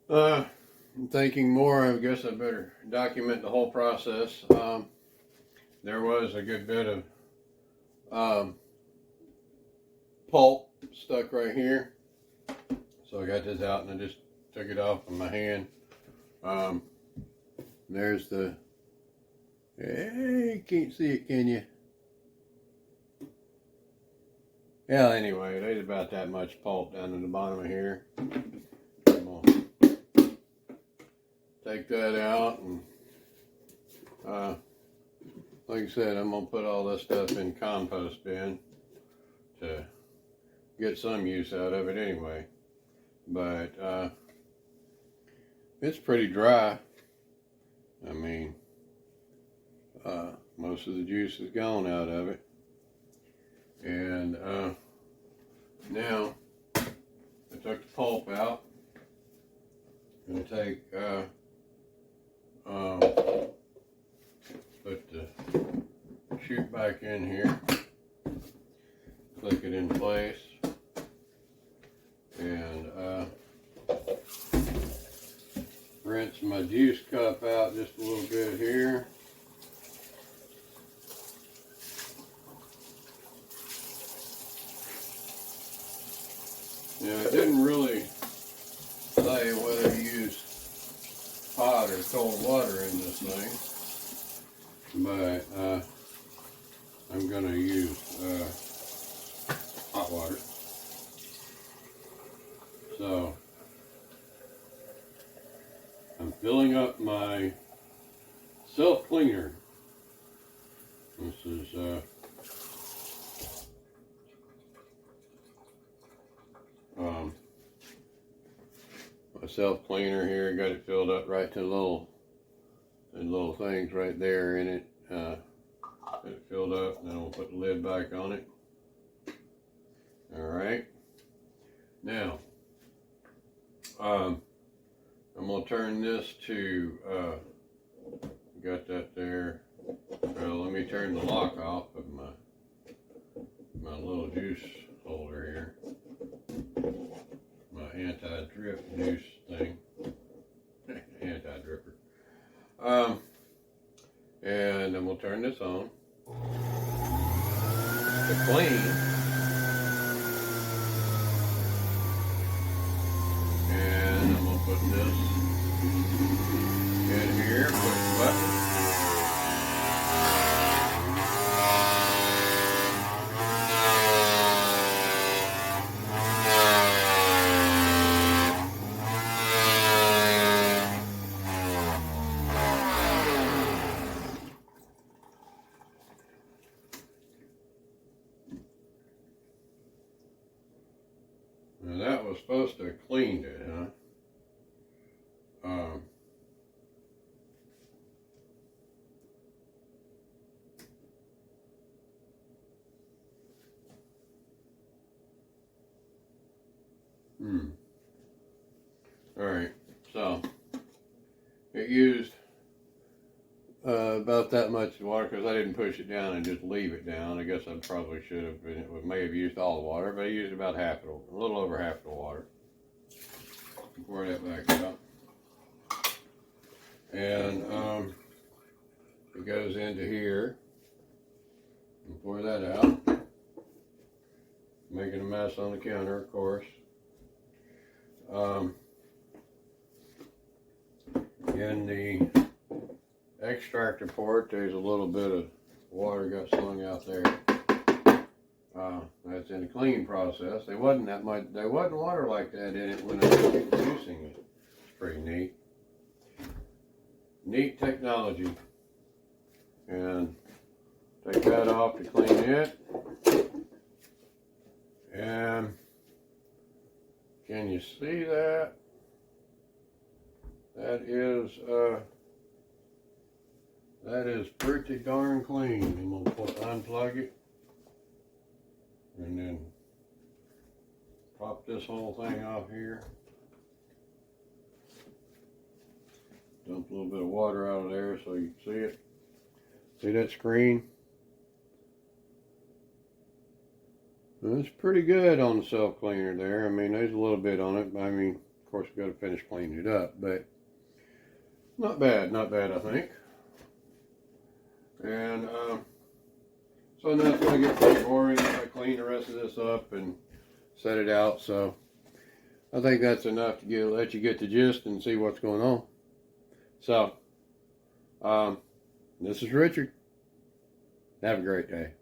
I'm thinking more. I guess I better document the whole process. There was a good bit of pulp stuck right here, so I got this out and I just took it off with my hand. There's the. Hey, you can't see it, can you? Yeah. Anyway, there's about that much pulp down in the bottom of here. Take that out, and like I said, I'm gonna put all this stuff in compost bin to get some use out of it anyway. But it's pretty dry. I mean, most of the juice is gone out of it, and now I took the pulp out. I'm gonna take put the chute back in here, click it in place, and rinse my juice cup out just a little bit here. Now, it didn't really say whether to use hot or cold water in this thing, but I'm going to use hot water. So I'm filling up my self-cleaner. This is my self-cleaner here. Got it filled up right to the little things right there in it. Got it filled up, and then we'll put the lid back on it. Alright. Now, I'm going to turn this to, got that there. Well, let me turn the lock off of my little juice holder here. My anti-drip juice thing. Anti-dripper. And then we'll turn this on to clean. And I'm going to put this in here, push the button. Now that was supposed to have cleaned it, huh? Alright, so it used about that much water because I didn't push it down and just leave it down. I guess I probably should have been, may have used all the water, but I used about half of it, a little over half the water. Pour that back out. And it goes into here. And pour that out. Making a mess on the counter, of course. In the extractor port, there's a little bit of water got slung out there. That's in the cleaning process. There wasn't that much. There wasn't water like that in it when I was juicing it. It's pretty neat. Neat technology. And take that off to clean it. And can you see that? That is pretty darn clean. I'm going to unplug it and then pop this whole thing off here. Dump a little bit of water out of there so you can see it. See that screen? It's pretty good on the self cleaner there. I mean, there's a little bit on it, but I mean, Of course, we got to finish cleaning it up, but not bad, I think. And so now it's going to get pretty boring if I clean the rest of this up and set it out. So I think that's enough to let you get the gist and see what's going on. So this is Richard. Have a great day.